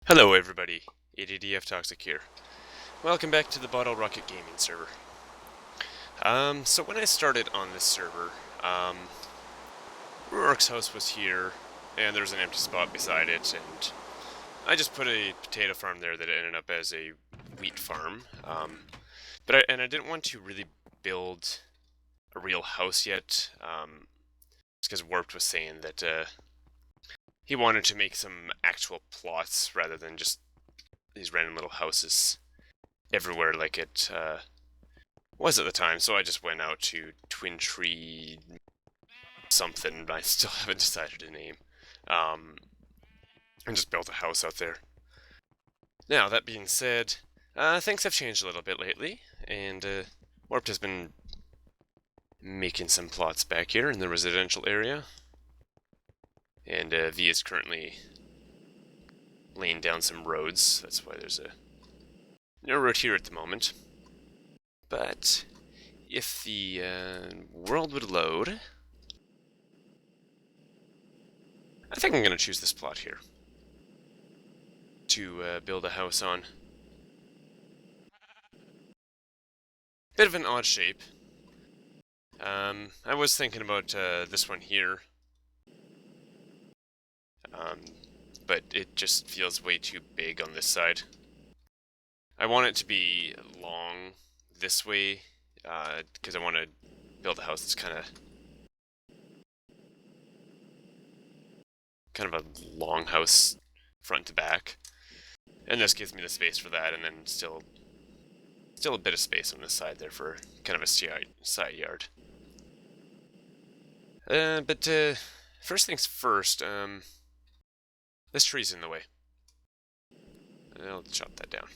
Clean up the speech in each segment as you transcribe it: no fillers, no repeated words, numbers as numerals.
Hello everybody, ADDF Toxic here. Welcome back to the Bottle Rocket Gaming server. So when I started on this server, Ruark's house was here, and there was an empty spot beside it, and I just put a potato farm there that ended up as a wheat farm. I didn't want to really build a real house yet, just because Warped was saying that he wanted to make some actual plots rather than just these random little houses everywhere like it was at the time, so I just went out to Twin Tree something, I still haven't decided a name, and just built a house out there. Now, that being said, things have changed a little bit lately, and Warped has been making some plots back here in the residential area, and V is currently laying down some roads. That's why there's no road here at the moment. But if the world would load, I think I'm going to choose this plot here to build a house on. Bit of an odd shape. I was thinking about this one here, but it just feels way too big on this side. I want it to be long this way, because I want to build a house that's kind of a long house front to back, and this gives me the space for that, and then still a bit of space on this side there for kind of a side yard. But first things first, this tree's in the way. I'll chop that down.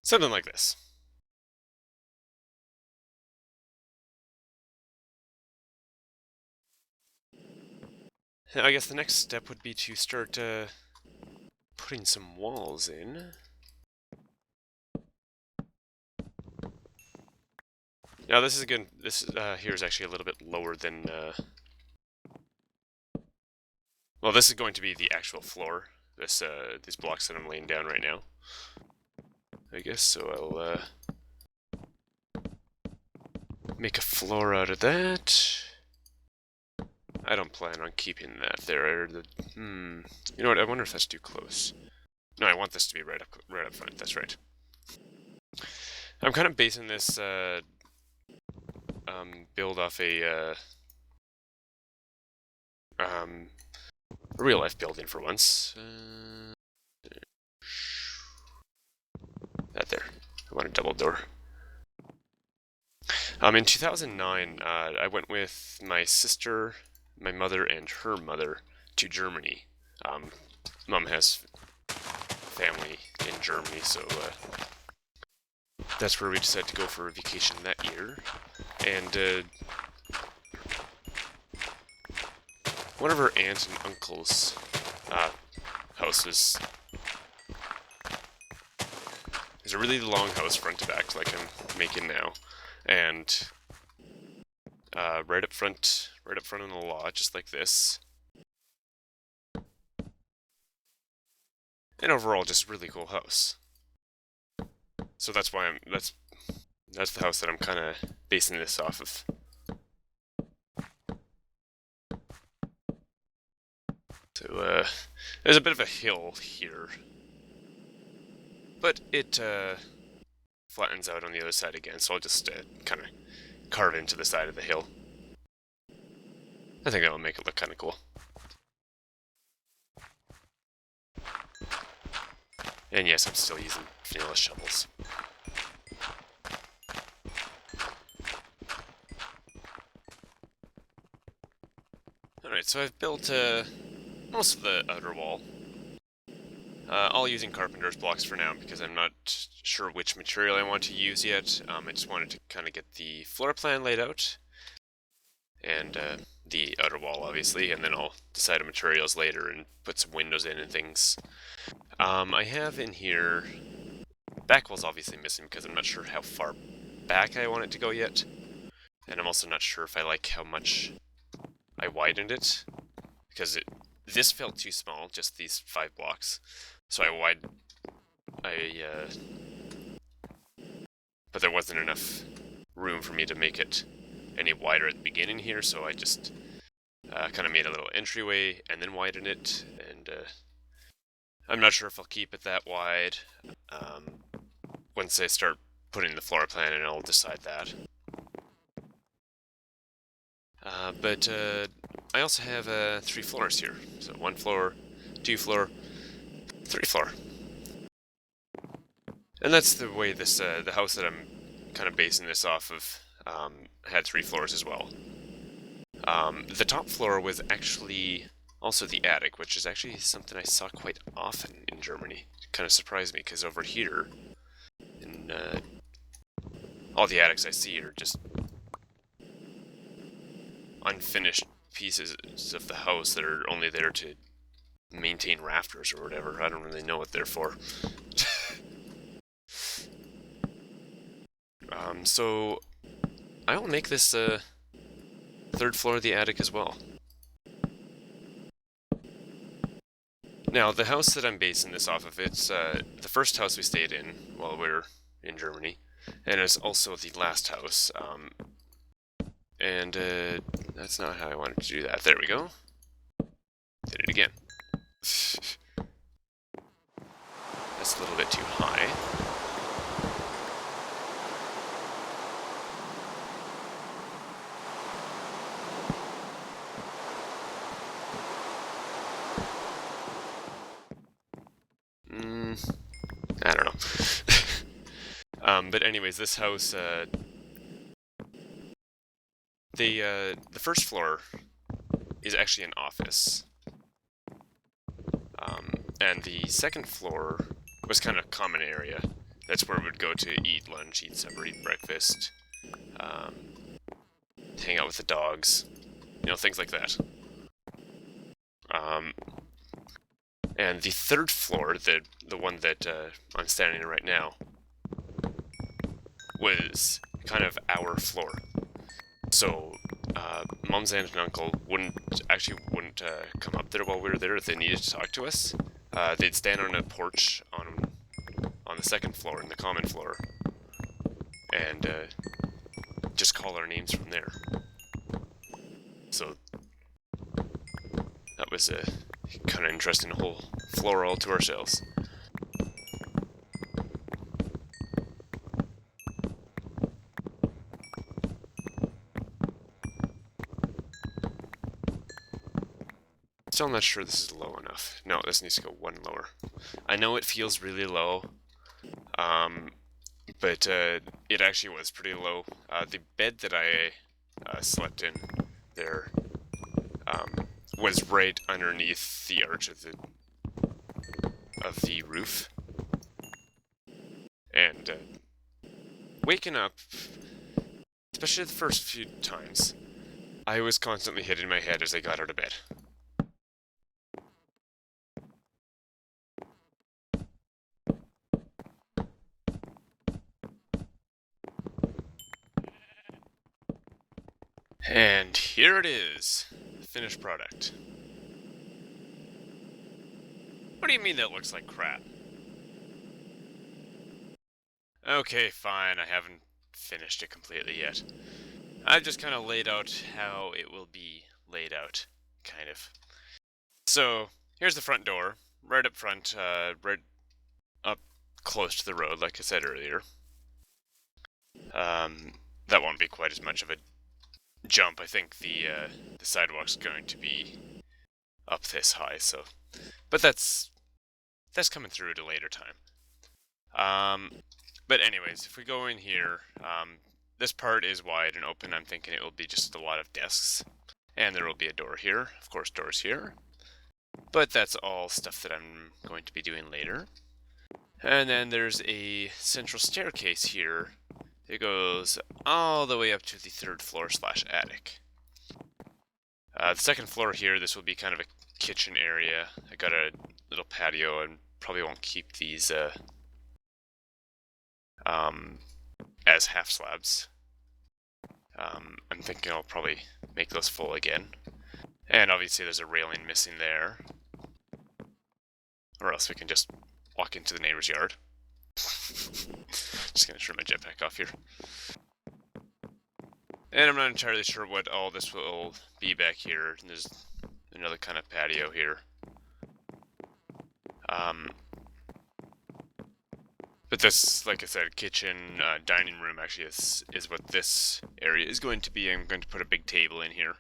Something like this. I guess the next step would be to start putting some walls in. Now this is good. This here is actually a little bit lower than. Well, this is going to be the actual floor. These blocks that I'm laying down right now. I guess so. I'll make a floor out of that. I don't plan on keeping that there. You know what? I wonder if that's too close. No, I want this to be right up front. That's right. I'm kind of basing this build off a real life building for once. That there. I want a double door. In 2009, I went with my sister, my mother, and her mother to Germany. Mom has family in Germany, so that's where we decided to go for a vacation that year. And one of her aunt and uncle's houses is a really long house front to back, like I'm making now, and right up front in the lot, just like this. And overall, just really cool house. So that's why that's the house that I'm kind of basing this off of. So there's a bit of a hill here, but it flattens out on the other side again. So I'll just kind of carve into the side of the hill. I think that will make it look kind of cool. And yes, I'm still using vanilla shovels. Alright, so I've built most of the outer wall. All using carpenter's blocks for now because I'm not sure which material I want to use yet. I just wanted to kind of get the floor plan laid out. And the outer wall, obviously, and then I'll decide on materials later and put some windows in and things. I have in here, back wall's obviously missing because I'm not sure how far back I want it to go yet, and I'm also not sure if I like how much I widened it because this felt too small, just these 5 blocks. So but there wasn't enough room for me to make it any wider at the beginning here, so I just kind of made a little entryway and then widened it, and I'm not sure if I'll keep it that wide. Once I start putting the floor plan in, I'll decide that. But I also have 3 floors here. So 1 floor, 2 floor, 3 floor. And that's the way this the house that I'm kind of basing this off of had 3 floors as well. The top floor was actually also the attic, which is actually something I saw quite often in Germany. It kind of surprised me because over here, in all the attics I see are just unfinished pieces of the house that are only there to maintain rafters or whatever. I don't really know what they're for. So I will make this 3rd floor of the attic as well. Now, the house that I'm basing this off of, it's the first house we stayed in while we were in Germany, and it's also the last house. And that's not how I wanted to do that. There we go. Did it again. That's a little bit too high. I don't know. But anyways, this house, the first floor is actually an office. And the 2nd floor was kind of a common area. That's where we would go to eat lunch, eat supper, eat breakfast, hang out with the dogs, things like that. And the 3rd floor, the one that I'm standing in right now, was kind of our floor. So Mom's aunt and uncle wouldn't come up there while we were there if they needed to talk to us. They'd stand on a porch on the 2nd floor, in the common floor, and just call our names from there. So that was kind of interesting, a whole floor all to ourselves. Still not sure this is low enough. No, this needs to go 1 lower. I know it feels really low, but it actually was pretty low. The bed that I slept in there was right underneath the arch of the roof, and waking up, especially the first few times, I was constantly hitting my head as I got out of bed. And here it is, the finished product. What do you mean that looks like crap? Okay, fine, I haven't finished it completely yet. I've just kind of laid out how it will be laid out, kind of. So, here's the front door, right up front, right up close to the road, like I said earlier. That won't be quite as much of a jump. I think the sidewalk's going to be up this high, so, but that's coming through at a later time. But anyways, if we go in here, this part is wide and open. I'm thinking it will be just a lot of desks, and there will be a door here, of course, doors here, but that's all stuff that I'm going to be doing later. And then there's a central staircase here. It goes all the way up to the 3rd floor / attic. The 2nd floor here, this will be kind of a kitchen area. I got a little patio and probably won't keep these as half slabs. I'm thinking I'll probably make those full again. And obviously there's a railing missing there. Or else we can just walk into the neighbor's yard. Just gonna turn my jetpack off here. And I'm not entirely sure what all this will be back here. There's another kind of patio here. But this, like I said, kitchen, dining room actually is what this area is going to be. I'm going to put a big table in here.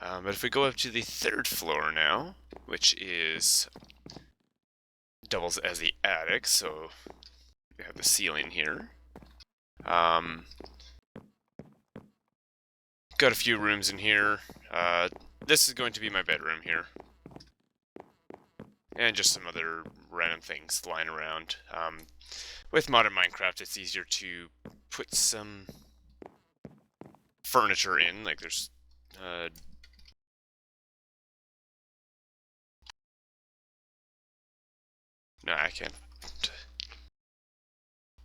But if we go up to the third floor now, which is doubles as the attic, so we have the ceiling here. Got a few rooms in here. This is going to be my bedroom here. And just some other random things lying around. With modern Minecraft, it's easier to put some furniture in. Like there's... no, I can't.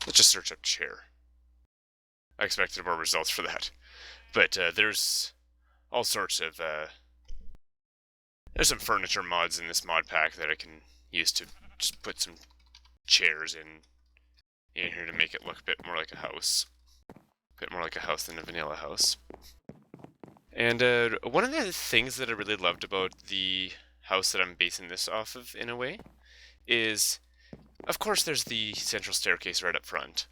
Let's just search up chair. I expected more results for that. But there's all sorts of... there's some furniture mods in this mod pack that I can use to just put some chairs in here to make it look a bit more like a house. A bit more like a house than a vanilla house. And one of the things that I really loved about the house that I'm basing this off of, in a way, is, of course, there's the central staircase right up front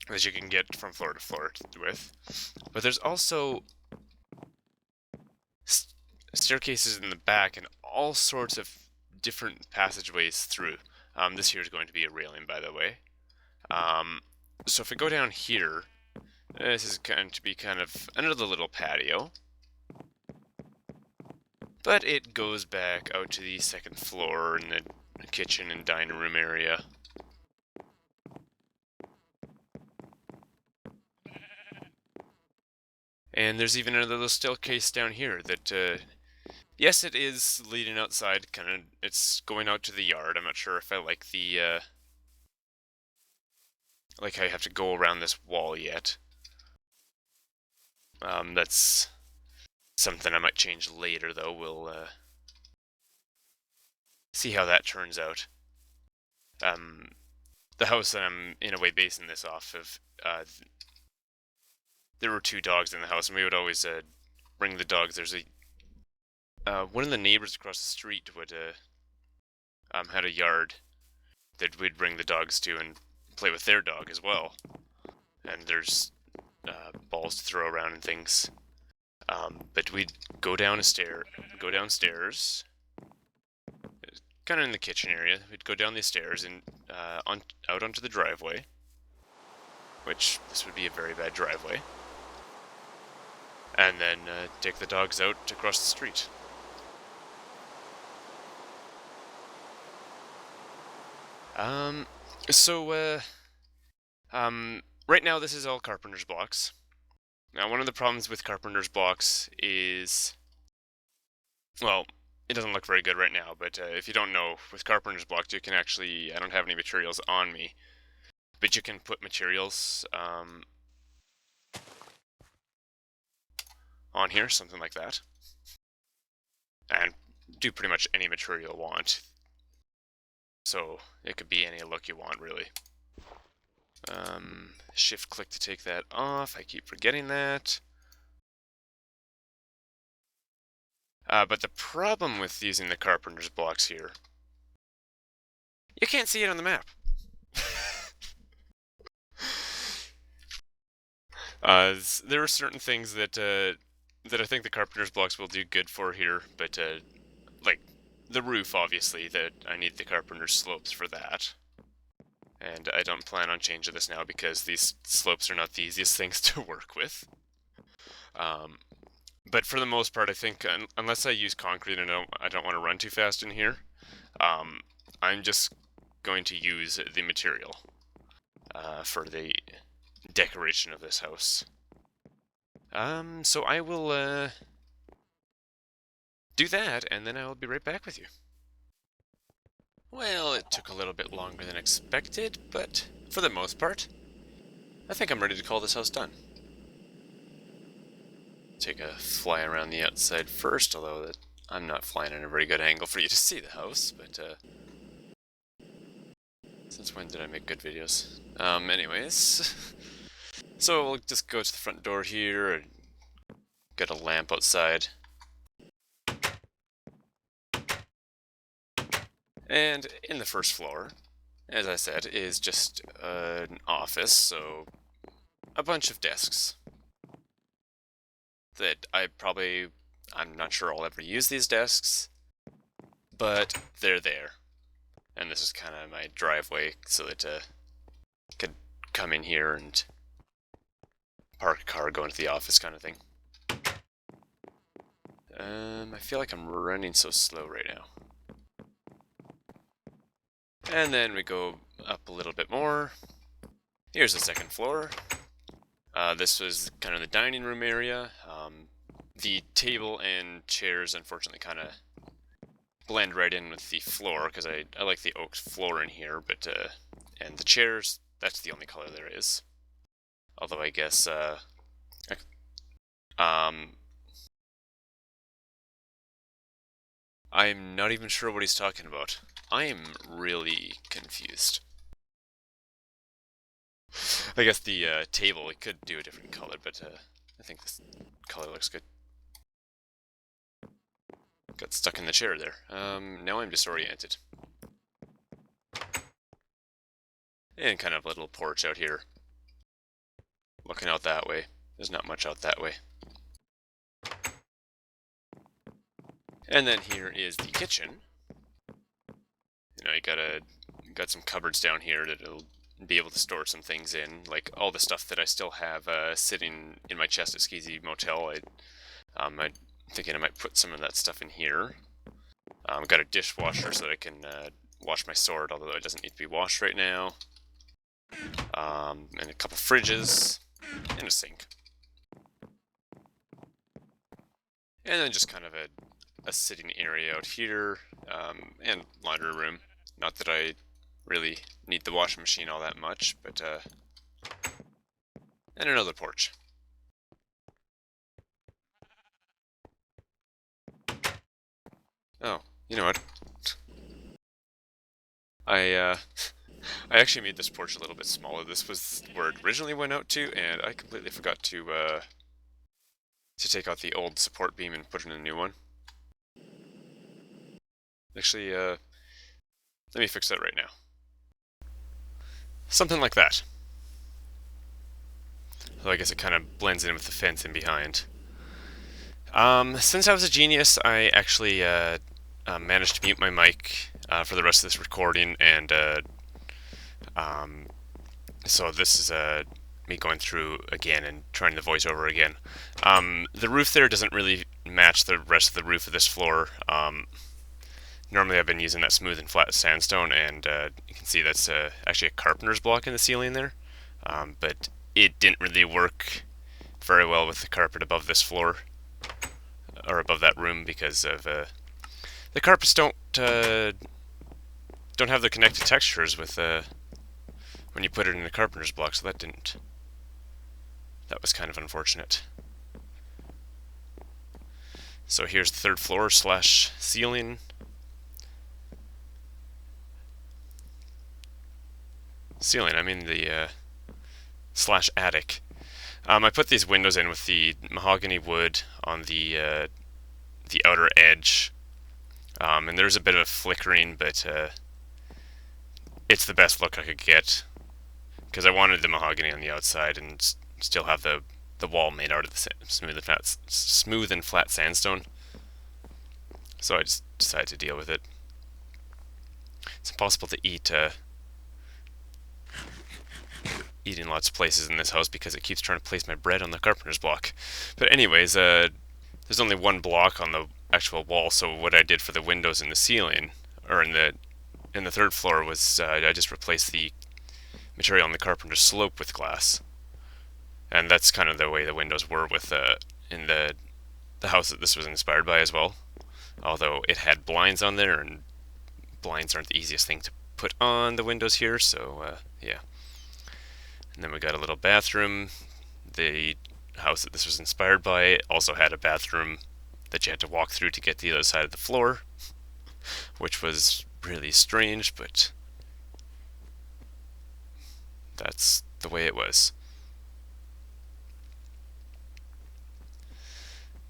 that you can get from floor to floor with. But there's also staircases in the back and all sorts of different passageways through. This here is going to be a railing, by the way. So if we go down here, this is going to be kind of another little patio. But it goes back out to the second floor in the kitchen and dining room area. And there's even another little staircase down here that, yes, it is leading outside, it's going out to the yard. I'm not sure if I like the, like how you have to go around this wall yet. That's something I might change later, though. We'll, see how that turns out. The house that I'm, in a way, basing this off of, there were 2 dogs in the house, and we would always bring the dogs. There's one of the neighbors across the street would had a yard that we'd bring the dogs to and play with their dog as well. And there's balls to throw around and things. But we'd go downstairs, kind of in the kitchen area. We'd go down the stairs and out onto the driveway, which this would be a very bad driveway. And then take the dogs out across the street. Right now this is all carpenter's blocks. Now, one of the problems with carpenter's blocks is, well, it doesn't look very good right now, but if you don't know, with carpenter's blocks you can actually, I don't have any materials on me, but you can put materials on here, something like that, and do pretty much any material you want. So it could be any look you want, really. Shift click to take that off. I keep forgetting that. But the problem with using the carpenter's blocks here, you can't see it on the map. There are certain things that I think the carpenter's blocks will do good for here, but like the roof, obviously, that I need the carpenter's slopes for that. And I don't plan on changing this now because these slopes are not the easiest things to work with. But for the most part, I think, unless I use concrete and I don't want to run too fast in here, I'm just going to use the material for the decoration of this house. So I will do that, and then I will be right back with you. Well, it took a little bit longer than expected, but for the most part, I think I'm ready to call this house done. take a fly around the outside first, although I'm not flying at a very good angle for you to see the house, but since when did I make good videos? Anyways, so we'll just go to the front door here and get a lamp outside. And in the first floor, as I said, is just an office, so a bunch of desks that I'm not sure I'll ever use these desks, but they're there. And this is kind of my driveway so that I could come in here and park a car, go into the office kind of thing. I feel like I'm running so slow right now. And then we go up a little bit more. Here's the second floor. This was kind of the dining room area. The table and chairs, unfortunately, kind of blend right in with the floor, because I like the oak floor in here, but, and the chairs, that's the only color there is. Although I guess, I'm not even sure what he's talking about. I am really confused. I guess the table, it could do a different color, but I think this color looks good. Got stuck in the chair there. Now I'm disoriented. And kind of a little porch out here. Looking out that way. There's not much out that way. And then here is the kitchen. You know, you got some cupboards down here that'll be able to store some things in, like all the stuff that I still have sitting in my chest at Skeezy Motel. I'm thinking I might put some of that stuff in here. I've got a dishwasher so that I can wash my sword, although it doesn't need to be washed right now. And a couple fridges, and a sink. And then just kind of a sitting area out here, and laundry room. Not that I really need the washing machine all that much, but, and another porch. Oh, you know what? I actually made this porch a little bit smaller. This was where it originally went out to, and I completely forgot to take out the old support beam and put in a new one. Actually, let me fix that right now. Something like that. So I guess it kind of blends in with the fence in behind. Since I was a genius, I actually managed to mute my mic for the rest of this recording, and so this is me going through again and trying the voiceover again. The roof there doesn't really match the rest of the roof of this floor. Normally I've been using that smooth and flat sandstone, and you can see that's actually a carpenter's block in the ceiling there, but it didn't really work very well with the carpet above this floor, or above that room, because of the carpets don't have the connected textures with when you put it in a carpenter's block, so that was kind of unfortunate. So here's the third floor / ceiling. I mean the / attic. I put these windows in with the mahogany wood on the outer edge, and there's a bit of flickering, but it's the best look I could get, because I wanted the mahogany on the outside and still have the wall made out of the smooth and flat sandstone. So I just decided to deal with it. It's impossible to eat in lots of places in this house because it keeps trying to place my bread on the carpenter's block. But anyways, there's only one block on the actual wall, so what I did for the windows in the ceiling, or in the third floor, was I just replaced the material on the carpenter's slope with glass. And that's kind of the way the windows were with in the house that this was inspired by as well. Although it had blinds on there, and blinds aren't the easiest thing to put on the windows here, so yeah. And then we got a little bathroom. The house that this was inspired by. It also had a bathroom that you had to walk through to get to the other side of the floor, which was really strange, but that's the way it was.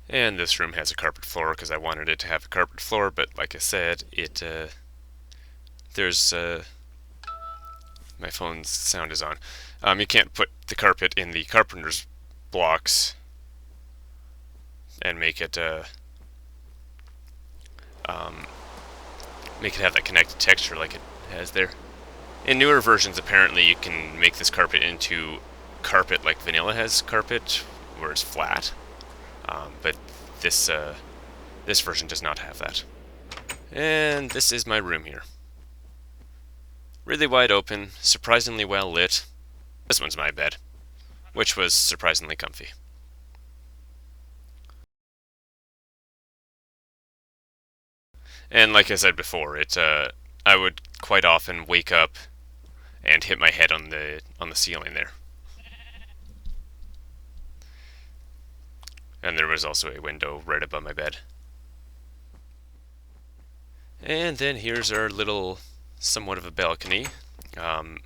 And this room has a carpet floor because I wanted it to have a carpet floor, but like I said, there's my phone's sound is on. You can't put the carpet in the carpenter's blocks and um, make it have that connected texture like it has there. In newer versions, apparently, you can make this carpet into carpet like vanilla has carpet, where it's flat. But this version does not have that. And this is my room here. Really wide open, surprisingly well lit. This one's my bed, which was surprisingly comfy. And like I said before, I would quite often wake up and hit my head on the ceiling there. And there was also a window right above my bed. And then here's our little, somewhat of a balcony. It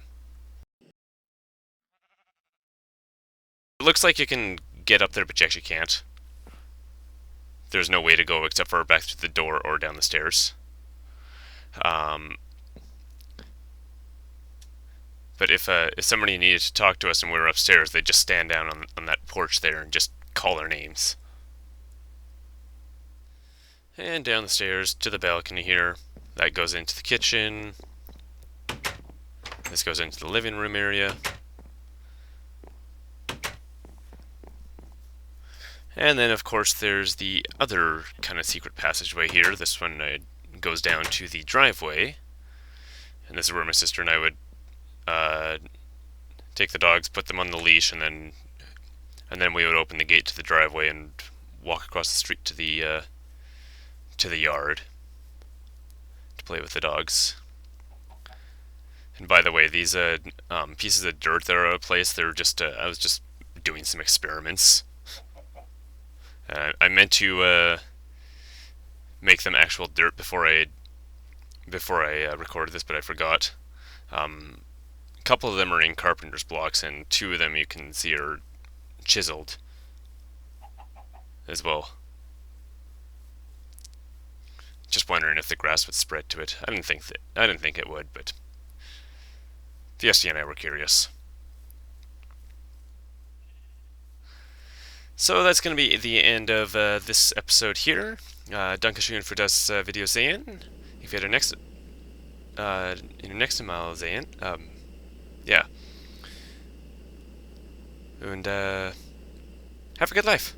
looks like you can get up there, but you actually can't. There's no way to go except for back through the door or down the stairs. But if somebody needed to talk to us and we were upstairs, they'd just stand down on that porch there and just call our names. And down the stairs to the balcony here. That goes into the kitchen. This goes into the living room area. And then, of course, there's the other kind of secret passageway here. This one goes down to the driveway. And this is where my sister and I would take the dogs, put them on the leash, and then we would open the gate to the driveway and walk across the street to the yard to play with the dogs. And by the way, these pieces of dirt that are out of place, they're just I was just doing some experiments. I meant to make them actual dirt before I recorded this, but I forgot. A couple of them are in carpenter's blocks, and two of them you can see are chiseled as well. Just wondering if the grass would spread to it. I didn't think it would, but the SD and I were curious. So that's going to be the end of this episode here. Dankeschön für das Video sehen. Ich werde in der nächsten Mal sehen. Yeah. And have a good life.